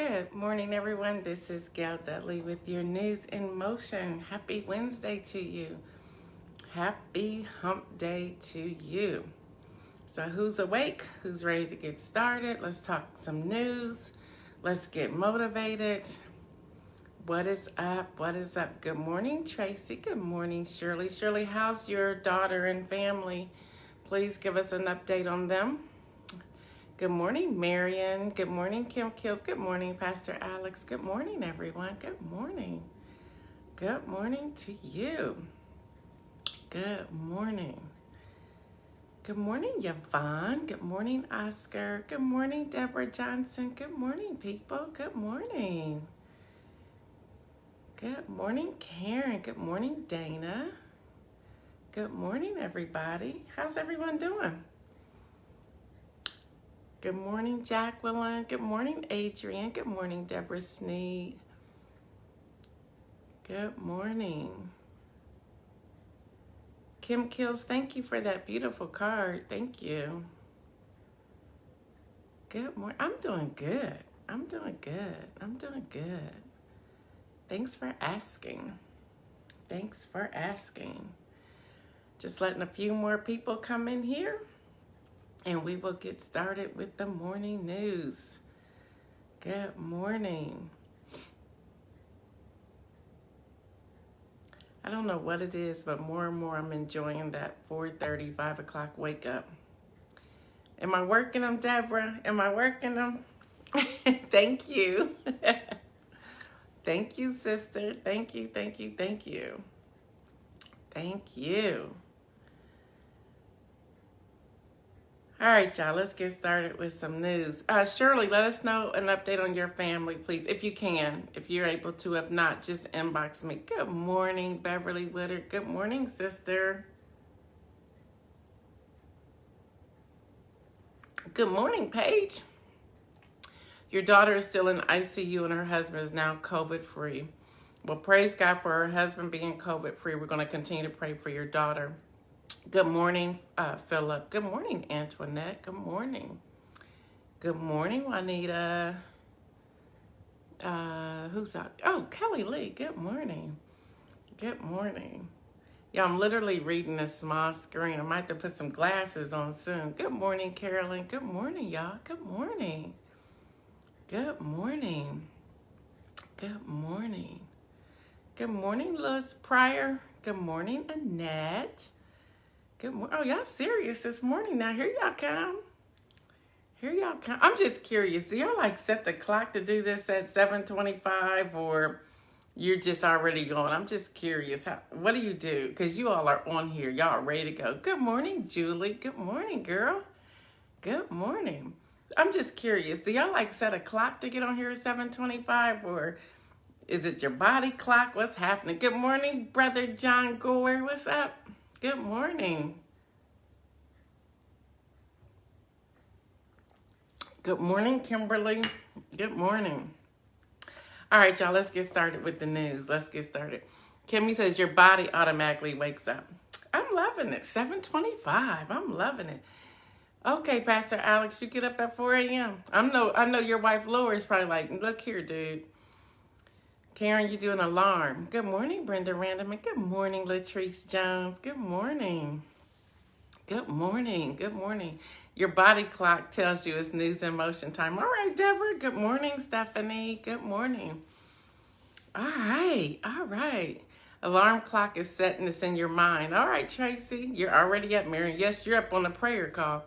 Good morning, everyone. This is Gail Dudley with your News in Motion. Happy Wednesday to you. Happy hump day to you. So who's awake? Who's ready to get started? Let's talk some news. Let's get motivated. What is up? What is up? Good morning, Tracy. Good morning, Shirley. Shirley, how's your daughter and family? Please give us an update on them. Good morning, Marion. Good morning, Kim Kills. Good morning, Pastor Alex. Good morning, everyone. Good morning. Good morning to you. Good morning. Good morning, Yvonne. Good morning, Oscar. Good morning, Deborah Johnson. Good morning, people. Good morning. Good morning, Karen. Good morning, Dana. Good morning, everybody. How's everyone doing? Good morning, Jacqueline. Good morning, Adrian. Good morning, Deborah Sneed. Good morning. Kim Kills, thank you for that beautiful card. Thank you. Good morning. I'm doing good. I'm doing good. I'm doing good. Thanks for asking. Thanks for asking. Just letting a few more people come in here. And we will get started with the morning news. Good morning. I don't know what it is, but more and more I'm enjoying that 4:30, 5 o'clock wake up. Am I working them, Deborah? Am I working them? Thank you. Thank you, sister. Thank you, thank you, thank you. Thank you. All right, y'all, let's get started with some news. Shirley, let us know an update on your family, please, if you can, if you're able to. If not, just inbox me. Good morning, Beverly Woodard. Good morning, sister. Good morning, Paige. Your daughter is still in ICU and her husband is now COVID-free. Well, praise God for her husband being COVID-free. We're going to continue to pray for your daughter. Good morning, Philip. Good morning, Antoinette. Good morning. Good morning, Juanita. Who's out? Oh, Kelly Lee. Good morning. Good morning. Yeah, I'm literally reading a small screen. I might have to put some glasses on soon. Good morning, Carolyn. Good morning, y'all. Good morning. Good morning. Good morning. Good morning, Louis Pryor. Good morning, Annette. Good morning. Oh, y'all serious this morning now. Here y'all come. Here y'all come. I'm just curious. Do y'all like set the clock to do this at 7:25 or you're just already going? I'm just curious. What do you do? Because you all are on here. Y'all are ready to go. Good morning, Julie. Good morning, girl. Good morning. I'm just curious. Do y'all like set a clock to get on here at 7:25 or is it your body clock? What's happening? Good morning, Brother John Gore. What's up? Good morning. Good morning, Kimberly. Good morning. All right, y'all, let's get started with the news. Let's get started. Kimmy says your body automatically wakes up. I'm loving it. 7:25. I'm loving it. Okay, Pastor Alex, you get up at 4 a.m. I know your wife Laura is probably like, look here, dude. Karen, you do an alarm. Good morning, Brenda Randaman. Good morning, Latrice Jones. Good morning. Good morning. Good morning. Your body clock tells you it's news in motion time. All right, Deborah. Good morning, Stephanie. Good morning. All right. All right. Alarm clock is set and it's in your mind. All right, Tracy. You're already up, Marion. Yes, you're up on the prayer call.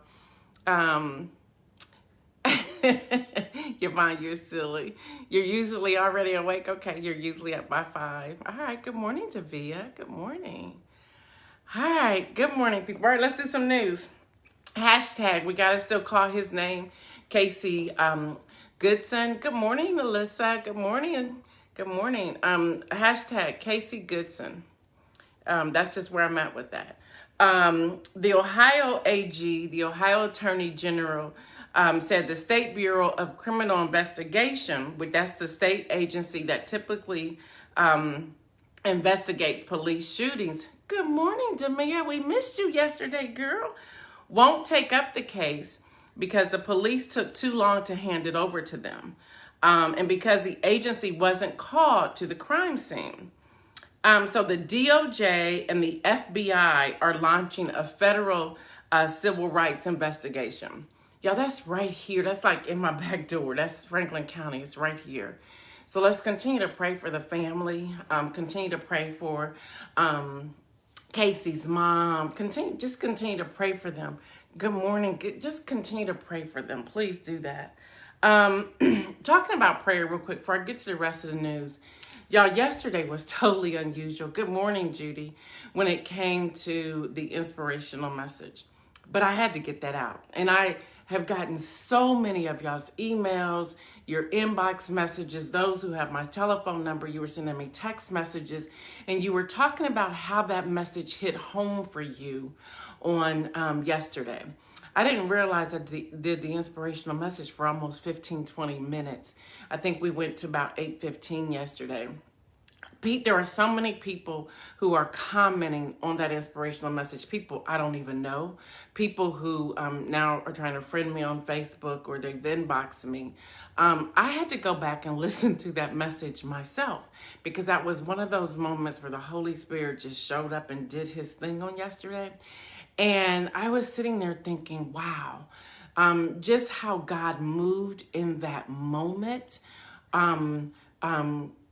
Yvonne, you're silly. You're usually already awake. Okay, you're usually up by 5. All right, good morning, Tavia. Good morning. All right, good morning, people. All right, let's do some news. Hashtag, we got to still call his name, Casey Goodson. Good morning, Melissa. Good morning. Good morning. Hashtag Casey Goodson. That's just where I'm at with that. The Ohio AG, the Ohio Attorney General, said the State Bureau of Criminal Investigation, that's the state agency that typically investigates police shootings. Good morning, Demia. We missed you yesterday, girl. Won't take up the case because the police took too long to hand it over to them, and because the agency wasn't called to the crime scene. So the DOJ and the FBI are launching a federal civil rights investigation. Y'all, that's right here. That's like in my back door. That's Franklin County. It's right here. So let's continue to pray for the family. Continue to pray for Casey's mom. Just continue to pray for them. Good morning. Just continue to pray for them. Please do that. Talking about prayer real quick before I get to the rest of the news. Y'all, yesterday was totally unusual. Good morning, Judy, when it came to the inspirational message. But I had to get that out. And I have gotten so many of y'all's emails, your inbox messages, those who have my telephone number, you were sending me text messages, and you were talking about how that message hit home for you on yesterday. I didn't realize I did the inspirational message for almost 15, 20 minutes. I think we went to about 8:15 yesterday. Pete, there are so many people who are commenting on that inspirational message. People I don't even know. People who now are trying to friend me on Facebook, or they've inboxed me. I had to go back and listen to that message myself, because that was one of those moments where the Holy Spirit just showed up and did his thing on yesterday. And I was sitting there thinking, wow, just how God moved in that moment.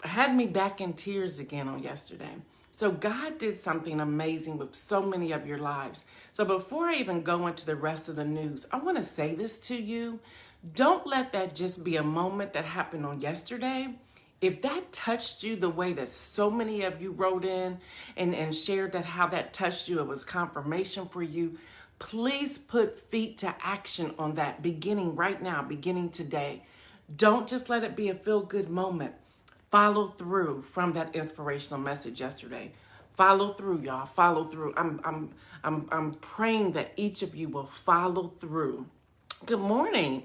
Had me back in tears again on yesterday. So God did something amazing with so many of your lives. So before I even go into the rest of the news, I want to say this to you. Don't let that just be a moment that happened on yesterday. If that touched you the way that so many of you wrote in and shared that how that touched you, it was confirmation for you, please put feet to action on that beginning right now, beginning today. Don't just let it be a feel-good moment. Follow through from that inspirational message yesterday. Follow through, y'all. Follow through. I'm praying that each of you will follow through. Good morning.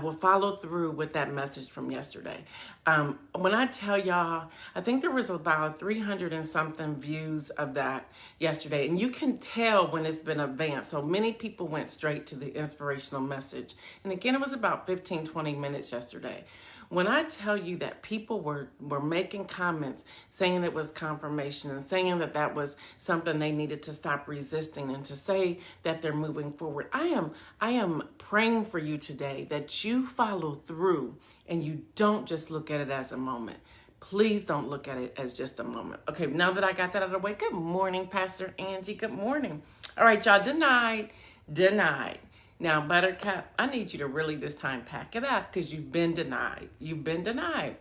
We'll follow through with that message from yesterday. When I tell y'all, I think there was about 300 and something views of that yesterday. And you can tell when it's been advanced. So many people went straight to the inspirational message. And again, it was about 15, 20 minutes yesterday. When I tell you that people were making comments saying it was confirmation and saying that that was something they needed to stop resisting and to say that they're moving forward, I am praying for you today that you follow through and you don't just look at it as a moment. Please don't look at it as just a moment. Okay, now that I got that out of the way, good morning, Pastor Angie. Good morning. All right, y'all, denied. Now, Buttercup, I need you to really this time pack it up, because you've been denied. You've been denied.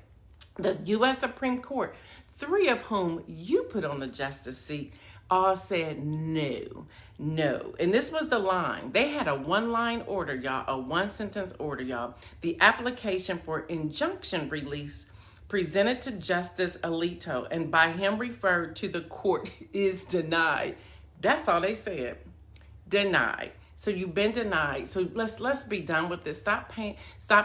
The U.S. Supreme Court, 3 of whom you put on the justice seat, all said no. And this was the line. They had a 1-line order, y'all, a 1-sentence order, y'all. The application for injunction release presented to Justice Alito and by him referred to the court is denied. That's all they said. Denied. So you've been denied. So let's be done with this. Stop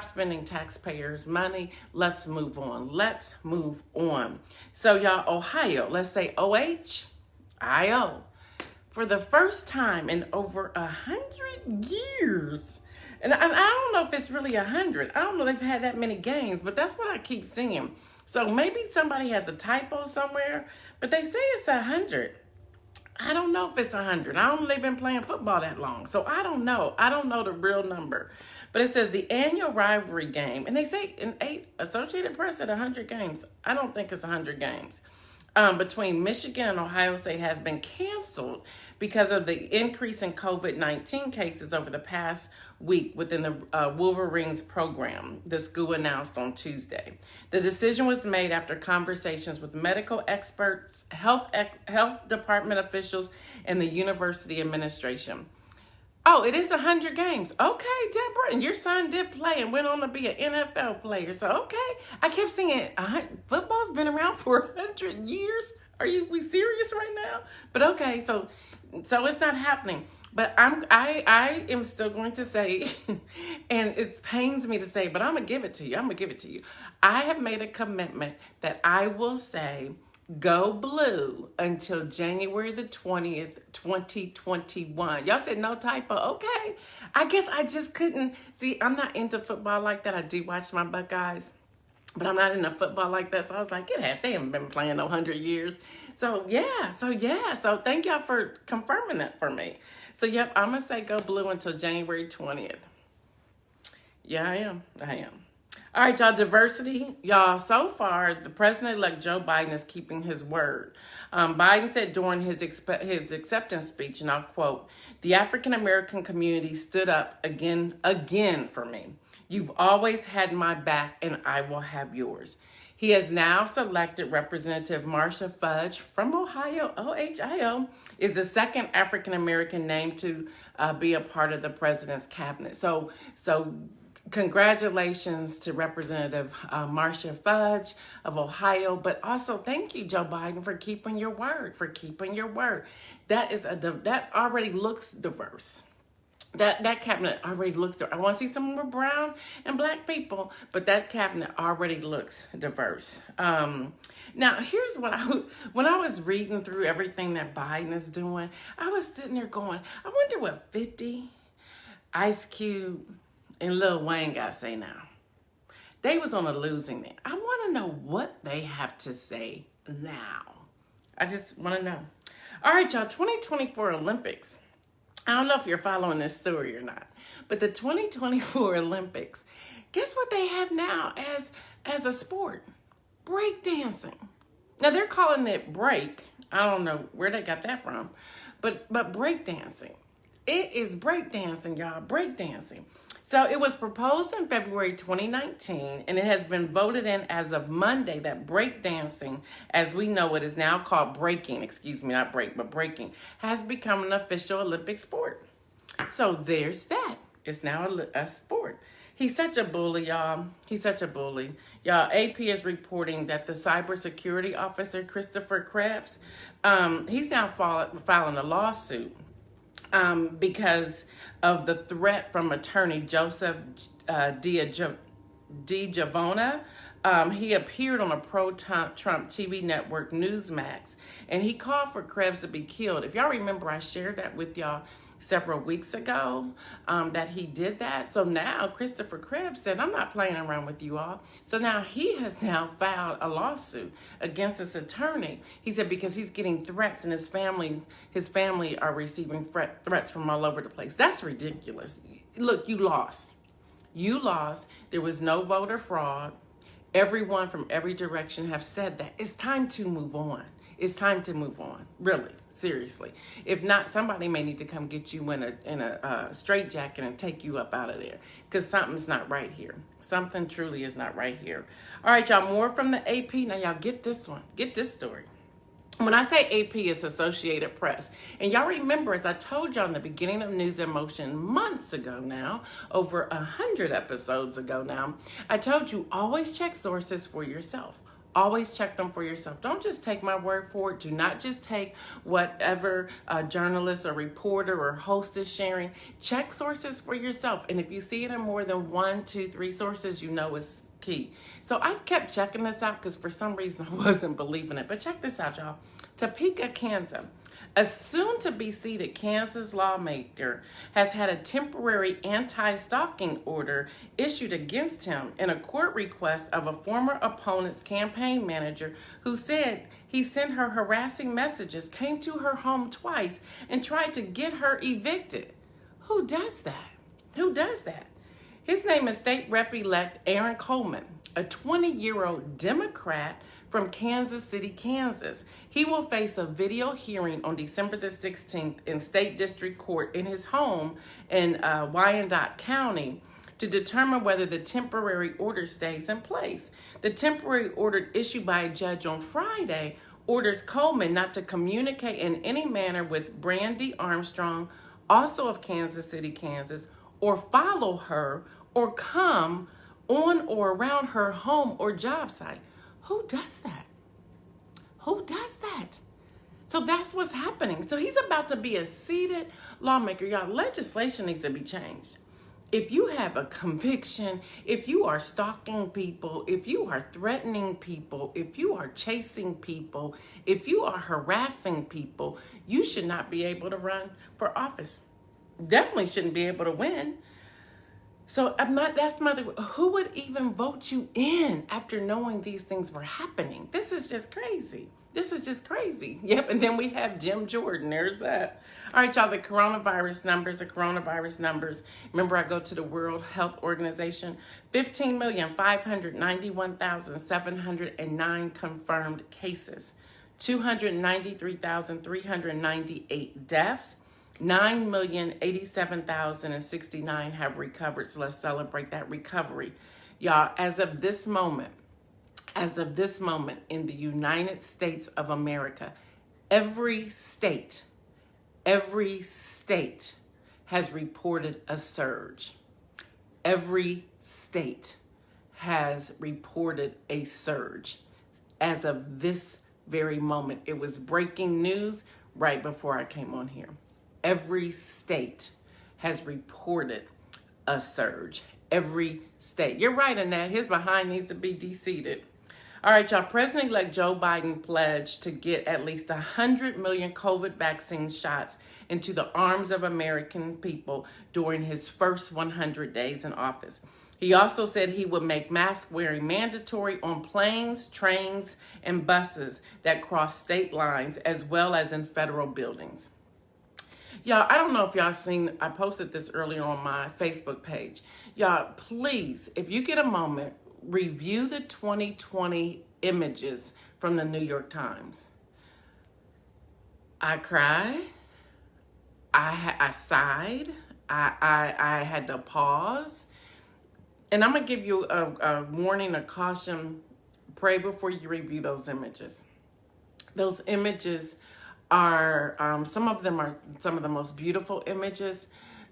spending taxpayers' money. Let's move on. So y'all, Ohio, let's say OHIO. For the first time in over 100 years. And I don't know if it's really 100. I don't know if they've had that many games, but that's what I keep seeing. So maybe somebody has a typo somewhere, but they say it's 100. I don't know if it's 100. I don't know they've been playing football that long. So I don't know. I don't know the real number. But it says the annual rivalry game. And they say in 8 Associated Press at 100 games. I don't think it's 100 games. Between Michigan and Ohio State has been canceled because of the increase in COVID-19 cases over the past week within the Wolverines program, the school announced on Tuesday. The decision was made after conversations with medical experts, health department officials, and the university administration. Oh, it is 100 games. Okay, Deborah, and your son did play and went on to be an NFL player. So, okay. I kept singing, football's been around for 100 years. We serious right now? But okay, so it's not happening. But I am still going to say, and it pains me to say, but I'm going to give it to you. I have made a commitment that I will say go blue until January the 20th, 2021. Y'all said no typo. Okay. I guess I just couldn't. See, I'm not into football like that. I do watch my Buckeyes, but I'm not into football like that. So I was like, they haven't been playing 100 years. So yeah. So thank y'all for confirming that for me. So yep, I'm going to say go blue until January 20th. Yeah, I am. All right, y'all, diversity. Y'all, so far, the president-elect Joe Biden is keeping his word. Biden said during his acceptance speech, and I'll quote, "The African-American community stood up again for me. You've always had my back, and I will have yours." He has now selected Representative Marcia Fudge from Ohio, OHIO, is the second African-American named to be a part of the president's cabinet. So congratulations to Representative Marcia Fudge of Ohio, but also thank you, Joe Biden, for keeping your word, That already looks diverse. That cabinet already looks diverse. I want to see some more brown and black people, but that cabinet already looks diverse. Now, here's what when I was reading through everything that Biden is doing, I was sitting there going, I wonder what 50, Ice Cube, and Lil Wayne got to say now. They was on a losing end. I want to know what they have to say now. I just want to know. All right, y'all, 2024 Olympics. I don't know if you're following this story or not, but the 2024 Olympics, guess what they have now as a sport? Breakdancing. Now, they're calling it break. I don't know where they got that from, but breakdancing. It is breakdancing, y'all, breakdancing. So it was proposed in February 2019, and it has been voted in as of Monday that breakdancing, as we know it is now called breaking, not break, but breaking, has become an official Olympic sport. So there's that. It's now a sport. He's such a bully, y'all. Y'all, AP is reporting that the cybersecurity officer, Christopher Krebs, he's now filing a lawsuit because of the threat from attorney Joseph DiGiavona. He appeared on a pro-Trump TV network, Newsmax, and he called for Krebs to be killed. If y'all remember, I shared that with y'all several weeks ago, that he did that. So now Christopher Krebs said, I'm not playing around with you all. So now he has now filed a lawsuit against this attorney. He said because he's getting threats and his family are receiving threats from all over the place. That's ridiculous. Look, you lost. There was no voter fraud. Everyone from every direction have said that. It's time to move on. Really, seriously. If not, somebody may need to come get you in a straitjacket and take you up out of there, because something's not right here. Something truly is not right here. All right, y'all, more from the AP. Now, y'all get this one. Get this story. When I say AP, it's Associated Press. And y'all remember, as I told y'all in the beginning of News in Motion months ago now, over 100 episodes ago now, I told you always check sources for yourself. Always check them for yourself. Don't just take my word for it. Do not just take whatever journalist or reporter or host is sharing. Check sources for yourself. And if you see it in more than 1, 2, 3 sources, you know it's key. So I kept checking this out because for some reason I wasn't believing it. But check this out, y'all. Topeka, Kansas. A soon-to-be-seated Kansas lawmaker has had a temporary anti-stalking order issued against him in a court request of a former opponent's campaign manager who said he sent her harassing messages, came to her home twice, and tried to get her evicted. Who does that? His name is State Rep-elect Aaron Coleman, a 20-year-old Democrat from Kansas City, Kansas. He will face a video hearing on December the 16th in State District Court in his home in Wyandotte County to determine whether the temporary order stays in place. The temporary order issued by a judge on Friday orders Coleman not to communicate in any manner with Brandy Armstrong, also of Kansas City, Kansas, or follow her or come on or around her home or job site. Who does that? So that's what's happening. So he's about to be a seated lawmaker. Y'all, legislation needs to be changed. if you have a conviction, if you are stalking people, if you are threatening people, if you are chasing people, if you are harassing people, you should not be able to run for office. Definitely shouldn't be able to win. So that's who would even vote you in after knowing these things were happening? This is just crazy. This is just crazy. Yep, and then we have Jim Jordan. There's that. All right, y'all, the coronavirus numbers. Remember, I go to the World Health Organization. 15,591,709 confirmed cases. 293,398 deaths. 9,087,069 have recovered. So let's celebrate that recovery. Y'all, as of this moment in the United States of America, every state has reported a surge. Every state has reported a surge. As of this very moment, it was breaking news right before I came on here. Every state has reported a surge. Every state. You're right, Annette. His behind needs to be de-seated. All right, y'all. President-elect Joe Biden pledged to get at least 100 million COVID vaccine shots into the arms of American people during his first 100 days in office. He also said he would make mask wearing mandatory on planes, trains, and buses that cross state lines, as well as in federal buildings. Y'all, I don't know if y'all seen, I posted this earlier on my Facebook page. Y'all, please, if you get a moment, review the 2020 images from the New York Times. I cried. I sighed. I had to pause. And I'm going to give you a warning, a caution. Pray before you review those images. Those images are, some of them are some of the most beautiful images.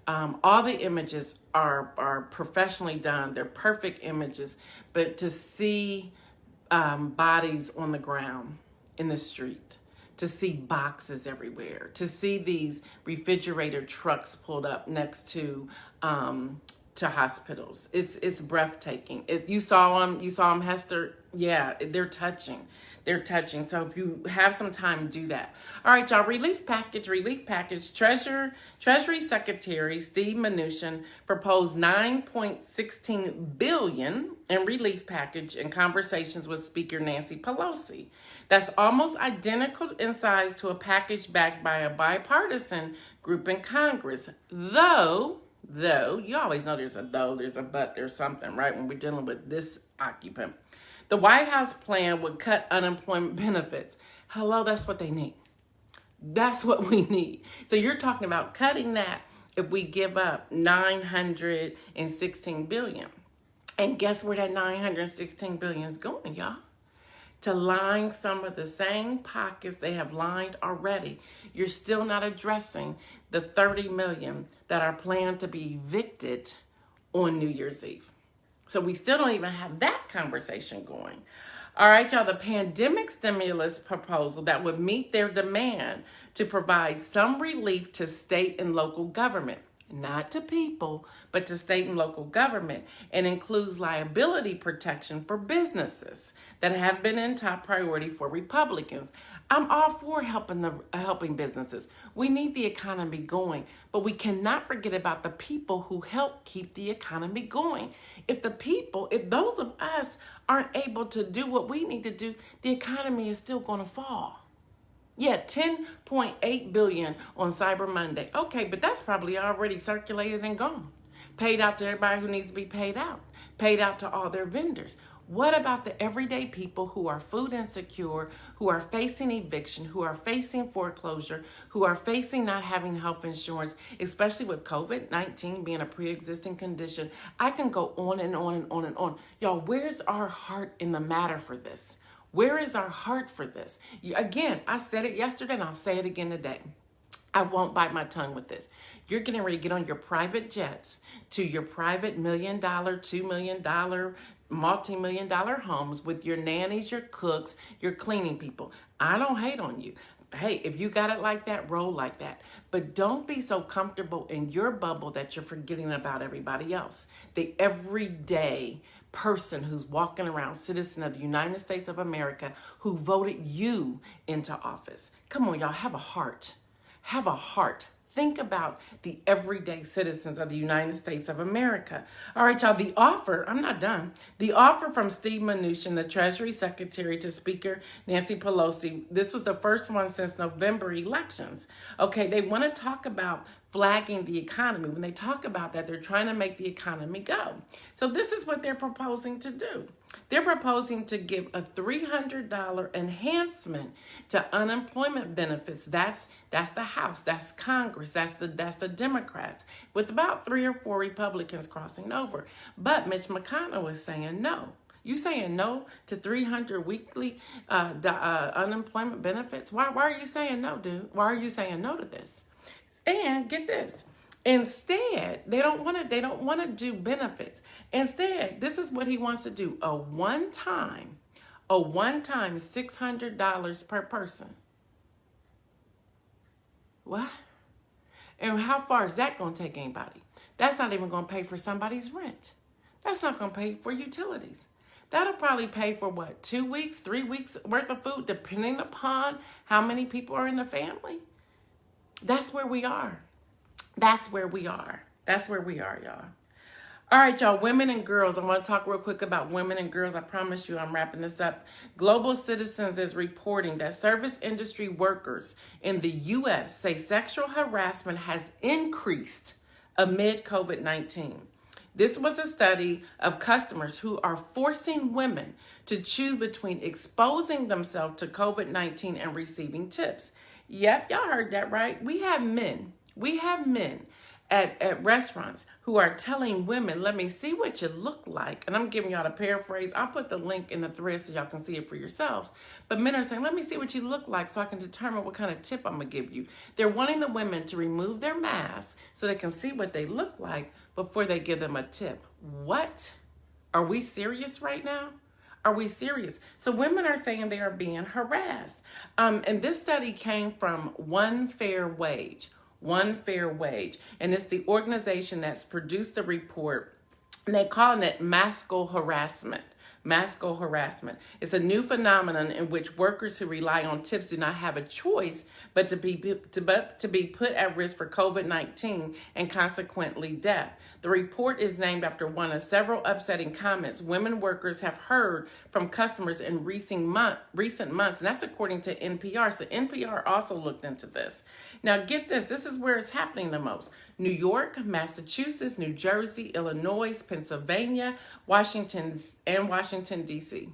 All the images are professionally done. They're perfect images. But to see bodies on the ground in the street, to see boxes everywhere, to see these refrigerator trucks pulled up next to hospitals, it's breathtaking. You saw them, Hester. Yeah, they're touching. So if you have some time, do that. All right, y'all, relief package. Treasury Secretary Steve Mnuchin proposed $9.16 billion in relief package in conversations with Speaker Nancy Pelosi. That's almost identical in size to a package backed by a bipartisan group in Congress. Though, you always know there's a though, there's a but, there's something, right, when we're dealing with this occupant. The White House plan would cut unemployment benefits. Hello, that's what they need. That's what we need. So you're talking about cutting that if we give up $916 billion. And guess where that $916 billion is going, y'all? To line some of the same pockets they have lined already. You're still not addressing the 30 million that are planned to be evicted on New Year's Eve. So we still don't even have that conversation going. All right, y'all, the pandemic stimulus proposal that would meet their demand to provide some relief to state and local government, not to people, but to state and local government, and includes liability protection for businesses that have been in top priority for Republicans. I'm all for helping businesses. We need the economy going, but we cannot forget about the people who help keep the economy going. If those of us aren't able to do what we need to do, the economy is still going to fall. Yeah, $10.8 billion on Cyber Monday. Okay, but that's probably already circulated and gone. Paid out to everybody who needs to be paid out to all their vendors. What about the everyday people who are food insecure, who are facing eviction, who are facing foreclosure, who are facing not having health insurance, especially with COVID-19 being a pre-existing condition? I can go on and on and on and on. Y'all, where's our heart in the matter for this? Where is our heart for this? Again, I said it yesterday and I'll say it again today. I won't bite my tongue with this. You're getting ready to get on your private jets to your private $1 million, $2 million, multi-million dollar homes with your nannies, your cooks, your cleaning people. I don't hate on you. Hey, if you got it like that, roll like that. But don't be so comfortable in your bubble that you're forgetting about everybody else. The everyday person who's walking around, citizen of the United States of America, who voted you into office. Come on, y'all, have a heart. Have a heart. Think about the everyday citizens of the United States of America. All right, y'all, the offer, I'm not done. The offer from Steve Mnuchin, the Treasury Secretary, to Speaker Nancy Pelosi, this was the first one since November elections. Okay, they want to talk about flagging the economy. When they talk about that, they're trying to make the economy go. So this is what they're proposing to do. They're proposing to give a $300 enhancement to unemployment benefits. That's the House, that's Congress, that's the Democrats, with about 3 or 4 Republicans crossing over. But Mitch McConnell is saying no. You saying no to 300 weekly unemployment benefits? Why are you saying no, dude? Why are you saying no to this? And get this. Instead, they don't want to do benefits. Instead, this is what he wants to do: a one-time $600 per person. What? And how far is that going to take anybody? That's not even going to pay for somebody's rent. That's not going to pay for utilities. That'll probably pay for what, 2 weeks, 3 weeks worth of food, depending upon how many people are in the family. That's where we are. That's where we are. That's where we are, y'all. All right, y'all, women and girls. I want to talk real quick about women and girls. I promise you I'm wrapping this up. Global Citizens is reporting that service industry workers in the U.S. say sexual harassment has increased amid COVID-19. This was a study of customers who are forcing women to choose between exposing themselves to COVID-19 and receiving tips. Yep, y'all heard that right. We have men at restaurants who are telling women, let me see what you look like. And I'm giving y'all a paraphrase. I'll put the link in the thread so y'all can see it for yourselves. But men are saying, let me see what you look like so I can determine what kind of tip I'm going to give you. They're wanting the women to remove their masks so they can see what they look like before they give them a tip. What? Are we serious right now? Are we serious? So women are saying they are being harassed. And this study came from One Fair Wage. And it's the organization that's produced the report. And they call it masculine harassment. It's a new phenomenon in which workers who rely on tips do not have a choice but to be put at risk for COVID-19 and consequently death. The report is named after one of several upsetting comments women workers have heard from customers in recent months, and that's according to NPR. So NPR also looked into this. Now get this, this is where it's happening the most. New York, Massachusetts, New Jersey, Illinois, Pennsylvania, Washington, D.C.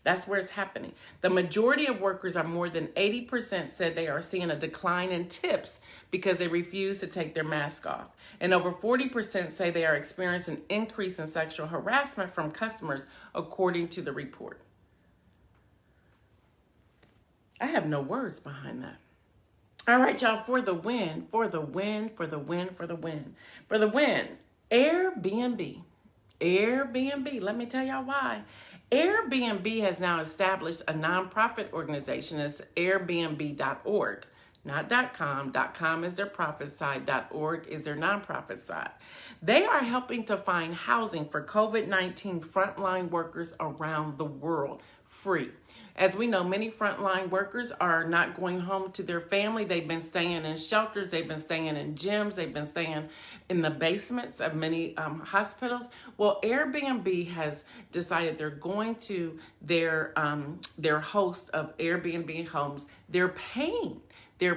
That's where it's happening. The majority of workers, are more than 80%, said they are seeing a decline in tips because they refuse to take their mask off. And over 40% say they are experiencing an increase in sexual harassment from customers, according to the report. I have no words behind that. All right, y'all, for the win. Airbnb, let me tell y'all why. Airbnb has now established a nonprofit organization. It's airbnb.org, not .com. .com is their profit side. .org is their nonprofit side. They are helping to find housing for COVID-19 frontline workers around the world free. As we know, many frontline workers are not going home to their family. They've been staying in shelters. They've been staying in gyms. They've been staying in the basements of many hospitals. Well, Airbnb has decided they're going to their host of Airbnb homes. They're paying their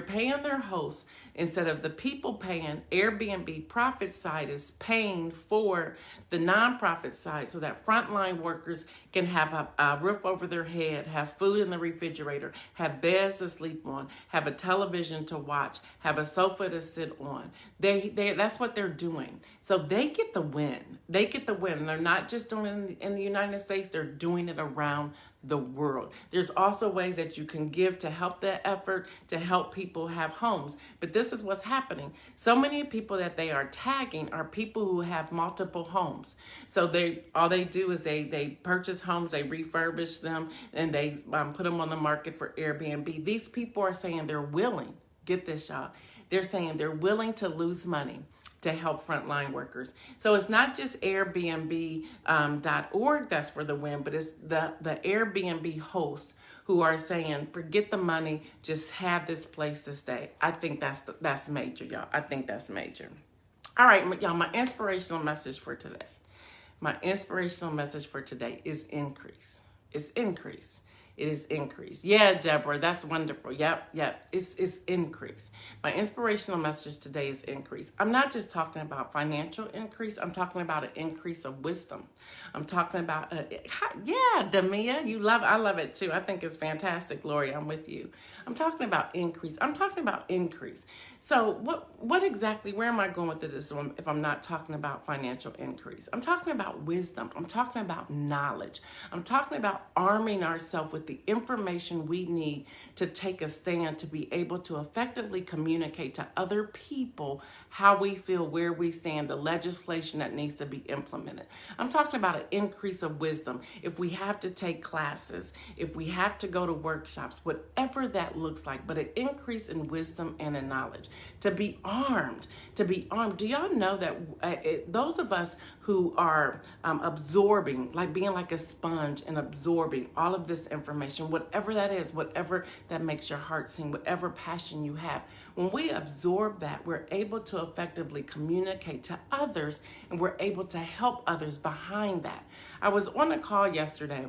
hosts instead of the people paying. Airbnb profit side is paying for the nonprofit side so that frontline workers can have a roof over their head, have food in the refrigerator, have beds to sleep on, have a television to watch, have a sofa to sit on. That's what they're doing. So they get the win. They're not just doing it in the United States, they're doing it around the world. There's also ways that you can give to help that effort, to help people have homes. But this is what's happening. So many people that they are tagging are people who have multiple homes. So all they do is they purchase homes, they refurbish them, and they put them on the market for Airbnb. These people are saying they're willing, get this, y'all, they're saying they're willing to lose money to help frontline workers. So it's not just Airbnb.org that's for the win, but it's the Airbnb host who are saying, forget the money, just have this place to stay. I think that's major, y'all. I think that's major. All right, y'all, my inspirational message for today. My inspirational message for today is increase. It's increase. It is increase. Yeah, Deborah, that's wonderful. Yep. It's increase. My inspirational message today is increase. I'm not just talking about financial increase. I'm talking about an increase of wisdom. I'm talking about, Demia, I love it too. I think it's fantastic, Lori. I'm with you. I'm talking about increase. I'm talking about increase. So what exactly, where am I going with this if I'm not talking about financial increase? I'm talking about wisdom. I'm talking about knowledge. I'm talking about arming ourselves with the information we need to take a stand, to be able to effectively communicate to other people how we feel, where we stand, the legislation that needs to be implemented. I'm talking about an increase of wisdom. If we have to take classes, if we have to go to workshops, whatever that looks like, but an increase in wisdom and in knowledge. To be armed. Do y'all know that those of us who are absorbing, like being like a sponge and absorbing all of this information, whatever that is, whatever that makes your heart sing, whatever passion you have, when we absorb that, we're able to effectively communicate to others, and we're able to help others behind that. I was on a call yesterday,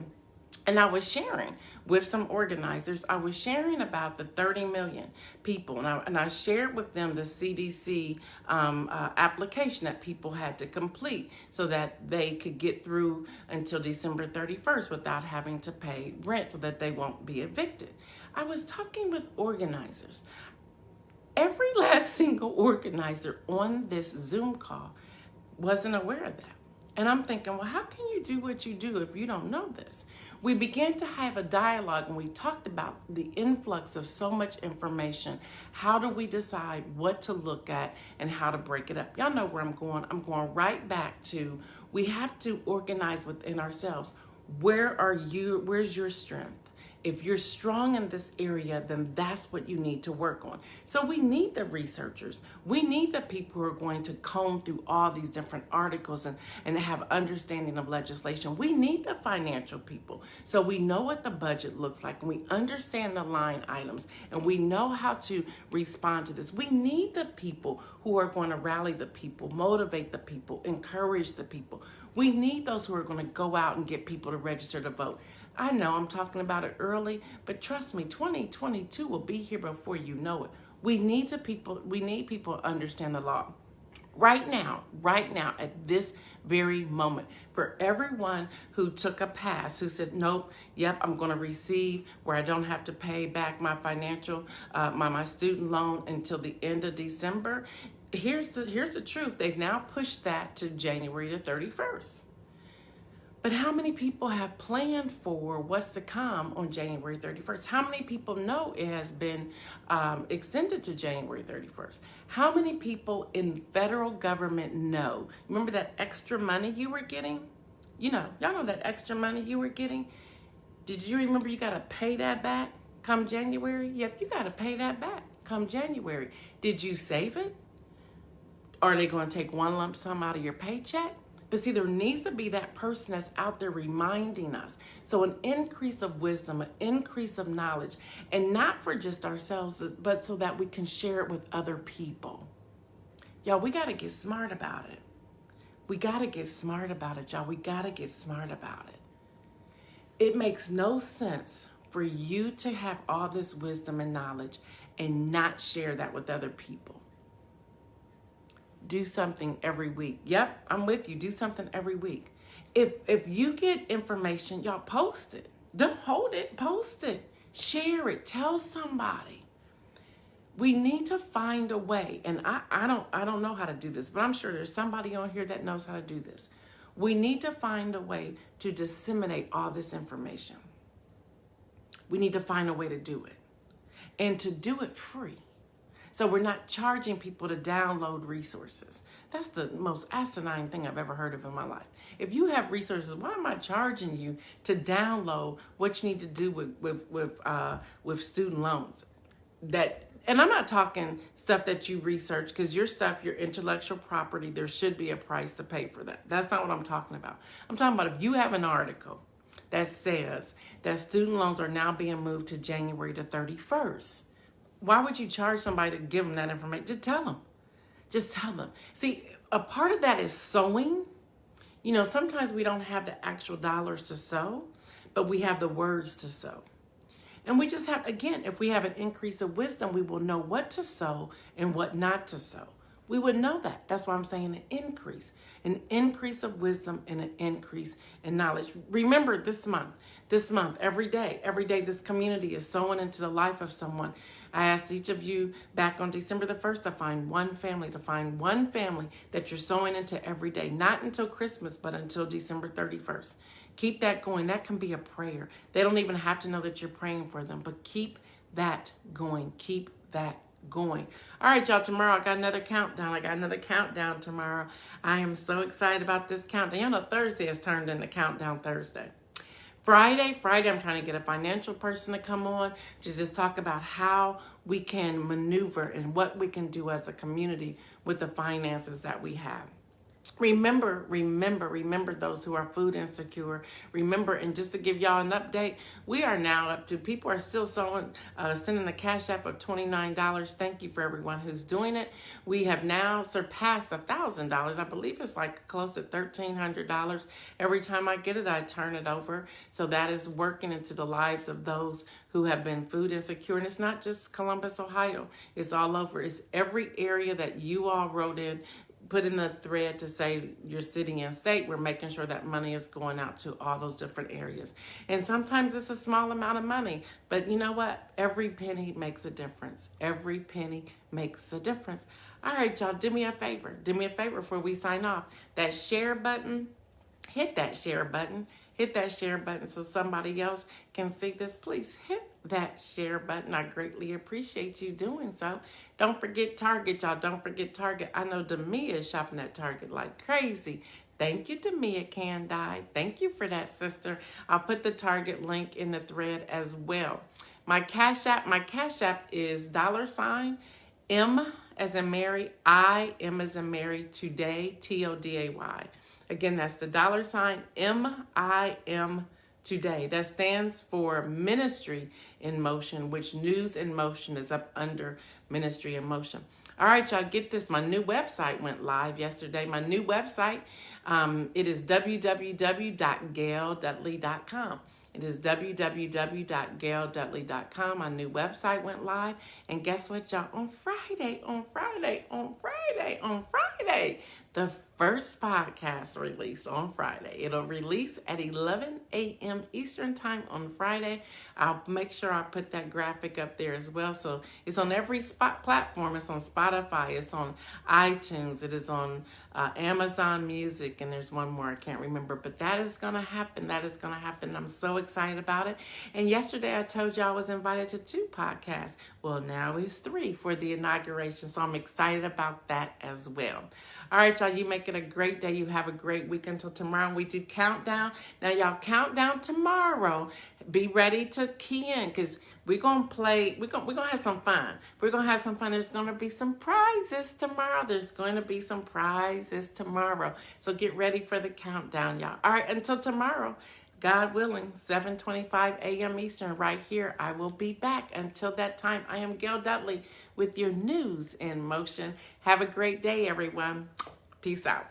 and I was sharing with some organizers. I was sharing about the 30 million people, and I shared with them the CDC application that people had to complete so that they could get through until December 31st without having to pay rent, so that they won't be evicted. I was talking with organizers. Every last single organizer on this Zoom call wasn't aware of that. And I'm thinking, well, how can you do what you do if you don't know this? We began to have a dialogue, and we talked about the influx of so much information. How do we decide what to look at and how to break it up? Y'all know where I'm going. I'm going right back to, we have to organize within ourselves. Where's your strength? If you're strong in this area, then that's what you need to work on. So we need the researchers. We need the people who are going to comb through all these different articles and have understanding of legislation. We need the financial people. So we know what the budget looks like, and we understand the line items, and we know how to respond to this. We need the people who are going to rally the people, motivate the people, encourage the people. We need those who are going to go out and get people to register to vote. I know I'm talking about it early, but trust me, 2022 will be here before you know it. We need people to understand the law. Right now, at this very moment, for everyone who took a pass, who said, nope, yep, I'm going to receive where I don't have to pay back my financial, my student loan until the end of December. Here's the truth. They've now pushed that to January the 31st. But how many people have planned for what's to come on January 31st? How many people know it has been extended to January 31st? How many people in federal government know? Remember that extra money you were getting? Y'all know that extra money you were getting? Did you remember you got to pay that back come January? Yep, you got to pay that back come January. Did you save it? Are they going to take one lump sum out of your paycheck? But see, there needs to be that person that's out there reminding us. So an increase of wisdom, an increase of knowledge, and not for just ourselves, but so that we can share it with other people. Y'all, we got to get smart about it. We got to get smart about it, y'all. We got to get smart about it. It makes no sense for you to have all this wisdom and knowledge and not share that with other people. Do something every week. Yep, I'm with you. Do something every week. If you get information, y'all post it. Don't hold it. Post it. Share it. Tell somebody. We need to find a way, and I don't know how to do this, but I'm sure there's somebody on here that knows how to do this. We need to find a way to disseminate all this information. We need to find a way to do it, and to do it free. So we're not charging people to download resources. That's the most asinine thing I've ever heard of in my life. If you have resources, why am I charging you to download what you need to do with student loans? And I'm not talking stuff that you research, because your stuff, your intellectual property, there should be a price to pay for that. That's not what I'm talking about. I'm talking about if you have an article that says that student loans are now being moved to January the 31st. Why would you charge somebody to give them that information? Just tell them. Just tell them. See, a part of that is sowing. You know, sometimes we don't have the actual dollars to sow, but we have the words to sow. And we just have, again, if we have an increase of wisdom, we will know what to sow and what not to sow. We would know that. That's why I'm saying an increase of wisdom and an increase in knowledge. Remember this month, every day, this community is sowing into the life of someone. I asked each of you back on December the 1st to find one family that you're sowing into every day, not until Christmas, but until December 31st. Keep that going. That can be a prayer. They don't even have to know that you're praying for them, but keep that going. Keep that going. All right, y'all, tomorrow I got another countdown. Tomorrow. I am so excited about this countdown. You know, Thursday has turned into Countdown Thursday. Friday, I'm trying to get a financial person to come on to just talk about how we can maneuver and what we can do as a community with the finances that we have. Remember those who are food insecure. Remember, and just to give y'all an update, we are now up to, people are still sending a cash app of $29. Thank you for everyone who's doing it. We have now surpassed $1,000. I believe it's like close to $1,300. Every time I get it, I turn it over. So that is working into the lives of those who have been food insecure. And it's not just Columbus, Ohio. It's all over. It's every area that you all wrote in, put in the thread to say your city and state. We're making sure that money is going out to all those different areas. And sometimes it's a small amount of money, but you know what? Every penny makes a difference. Every penny makes a difference. All right, y'all, do me a favor. Do me a favor before we sign off. That share button, hit that share button. Hit that share button so somebody else can see this. Please hit that share button. I greatly appreciate you doing so. Don't forget Target, y'all. Don't forget Target. I know Demia is shopping at Target like crazy. Thank you, Demia Candide. Thank you for that, sister. I'll put the Target link in the thread as well. My Cash App is $M as in Mary, I, M as in Mary, Today, TODAY. Again, that's the $MIM Today. That stands for Ministry in Motion, which News in Motion is up under Ministry in Motion. All right, y'all, get this. My new website went live yesterday. My new website, it is www.gaildudley.com. It is www.gaildudley.com. My new website went live. And guess what, y'all? On Friday, the first podcast release on Friday. It'll release at 11 a.m. Eastern time on Friday. I'll make sure I put that graphic up there as well. So it's on every platform. It's on Spotify. It's on iTunes. It is on Amazon Music. And there's one more I can't remember. But that is going to happen. I'm so excited about it. And yesterday I told you I was invited to 2 podcasts. Well, now it's 3 for the inauguration. So I'm excited about that as well. All right, y'all, you make it a great day. You have a great week until tomorrow. We do countdown. Now, y'all, countdown tomorrow. Be ready to key in because we're going to play. We're going to have some fun. There's going to be some prizes tomorrow. So get ready for the countdown, y'all. All right, until tomorrow, God willing, 7:25 a.m. Eastern, right here. I will be back. Until that time, I am Gail Dudley with your News in Motion. Have a great day, everyone. Peace out.